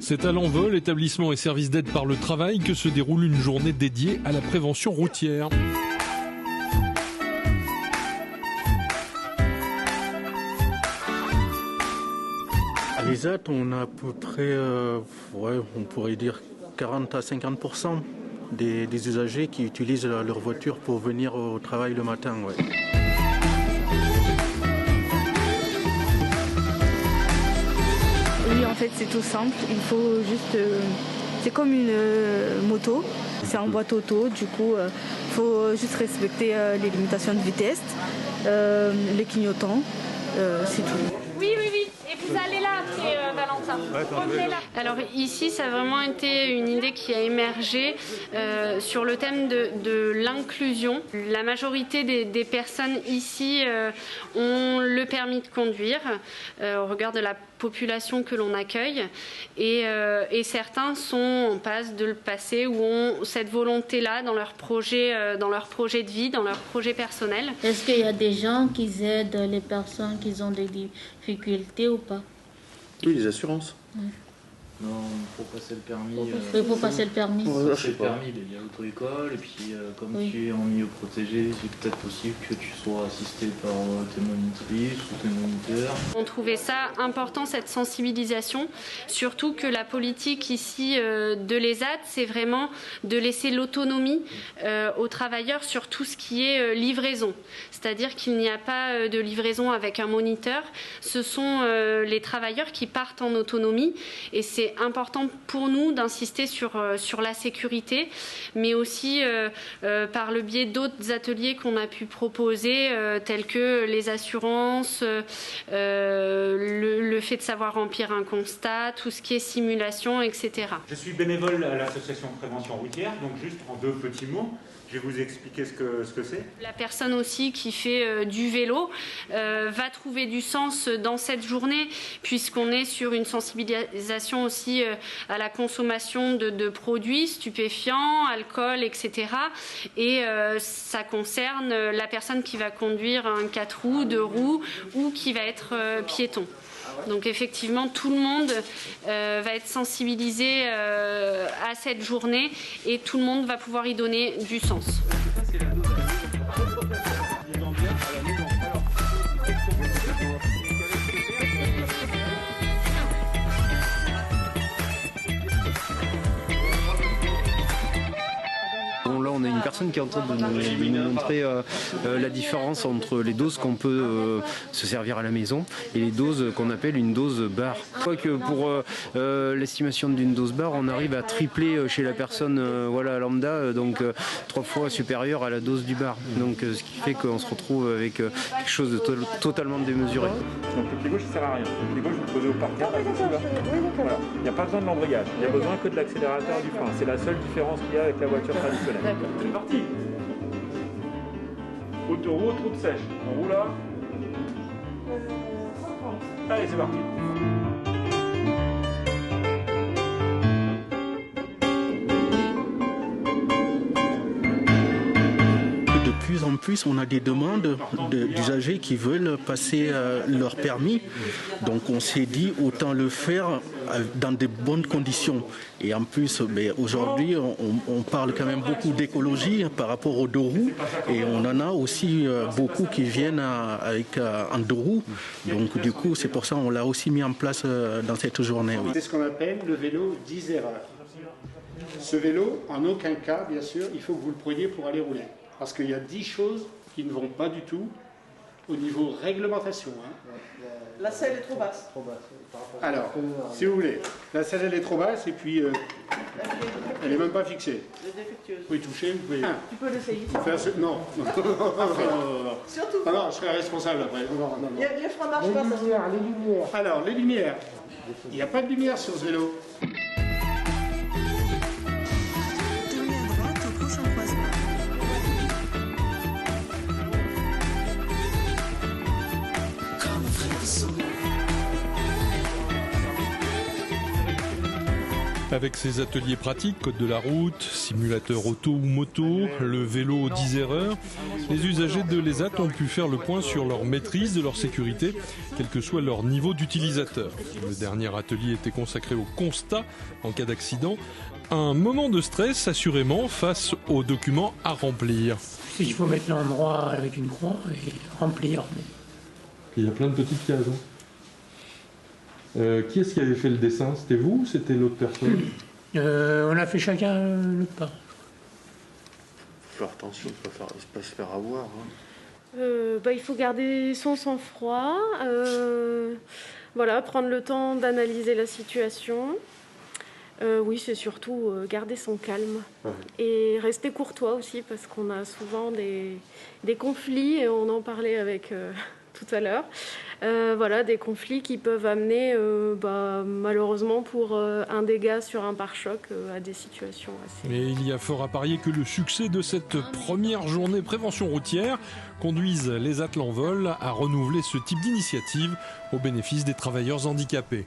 C'est à l'Envol, établissement et service d'aide par le travail, que se déroule une journée dédiée à la prévention routière. À l'ESAT, on a à peu près, on pourrait dire 40 à 50% des usagers qui utilisent leur voiture pour venir au travail le matin. Ouais. Oui, en fait, c'est tout simple. Il faut juste... c'est comme une moto. C'est en boîte auto. Du coup, il faut juste respecter les limitations de vitesse, les clignotants. C'est tout. Oui. Et vous allez là après, Valentin. Revenez là. Alors ici, ça a vraiment été une idée qui a émergé sur le thème de l'inclusion. La majorité des personnes ici ont le permis de conduire au regard de la population que l'on accueille et certains sont en passe de le passer ou ont cette volonté-là dans leur projet de vie, dans leur projet personnel. Est-ce qu'il y a des gens qui aident les personnes qui ont des difficultés ou pas? Oui, les assurances. Non, pour passer le permis. Oui, pour passer le permis. Pour passer le permis, il y a l'auto-école, et puis comme tu es en milieu protégé, c'est peut-être possible que tu sois assisté par tes monitrices ou tes moniteurs. On trouvait ça important, cette sensibilisation, surtout que la politique ici de l'ESAT, c'est vraiment de laisser l'autonomie aux travailleurs sur tout ce qui est livraison. C'est-à-dire qu'il n'y a pas de livraison avec un moniteur, ce sont les travailleurs qui partent en autonomie, et c'est important pour nous d'insister sur la sécurité, mais aussi par le biais d'autres ateliers qu'on a pu proposer, tels que les assurances, le fait de savoir remplir un constat, tout ce qui est simulation, etc. Je suis bénévole à l'association Prévention Routière, donc juste en 2 petits mots. Je vais vous expliquer ce que c'est. La personne aussi qui fait du vélo va trouver du sens dans cette journée, puisqu'on est sur une sensibilisation aussi à la consommation de produits stupéfiants, alcool, etc. Et ça concerne la personne qui va conduire un 4 roues, 2 roues ou qui va être piéton. Donc effectivement, tout le monde va être sensibilisé à cette journée et tout le monde va pouvoir y donner du sens. Là, on a une personne qui est en train de nous montrer la différence entre les doses qu'on peut se servir à la maison et les doses qu'on appelle une dose bar. Je crois que pour l'estimation d'une dose bar, on arrive à tripler chez la personne lambda, donc 3 fois supérieure à la dose du bar. Donc ce qui fait qu'on se retrouve avec quelque chose de totalement démesuré. Donc le pied gauche ne sert à rien. Le pied gauche, vous le posez au parterre. Voilà. Il n'y a pas besoin de l'embrayage. Il n'y a besoin que de l'accélérateur du frein. C'est la seule différence qu'il y a avec la voiture traditionnelle. C'est parti. Autoroute, route sèche. On roule là. Allez, c'est parti. De plus en plus, on a des demandes d'usagers qui veulent passer leur permis. Donc on s'est dit autant le faire dans de bonnes conditions. Et en plus, aujourd'hui, on parle quand même beaucoup d'écologie par rapport aux 2 roues. Et on en a aussi beaucoup qui viennent avec un 2 roues. Donc du coup, c'est pour ça qu'on l'a aussi mis en place dans cette journée. Oui. C'est ce qu'on appelle le vélo 10 erreurs. Ce vélo, en aucun cas, bien sûr, il faut que vous le preniez pour aller rouler. Parce qu'il y a 10 choses qui ne vont pas du tout au niveau réglementation. La selle est trop basse. Alors, si vous voulez, la selle elle est trop basse et puis elle n'est même pas fixée. Elle est défectueuse. Vous pouvez toucher, vous pouvez... Tu peux l'essayer. Non. Non. Surtout. Ah non, je serai responsable après. Non. Les freins ne marchent pas. Les lumières. Alors, les lumières. Il n'y a pas de lumière sur ce vélo. Avec ses ateliers pratiques, code de la route, simulateur auto ou moto, le vélo 10 erreurs, les usagers de l'ESAT ont pu faire le point sur leur maîtrise de leur sécurité, quel que soit leur niveau d'utilisateur. Le dernier atelier était consacré au constat en cas d'accident, un moment de stress assurément face aux documents à remplir. Il faut mettre l'endroit avec une croix et remplir. Il y a plein de petites cases. Qui est-ce qui avait fait le dessin? C'était vous ou c'était l'autre personne? On a fait chacun notre part. Faire attention de ne pas se faire avoir. Il faut garder son sang-froid, prendre le temps d'analyser la situation. Oui, c'est surtout garder son calme et rester courtois aussi parce qu'on a souvent des conflits et on en parlait avec tout à l'heure. Des conflits qui peuvent amener malheureusement pour un dégât sur un pare-choc à des situations assez... Mais il y a fort à parier que le succès de cette première journée prévention routière conduise les l'Envol à renouveler ce type d'initiative au bénéfice des travailleurs handicapés.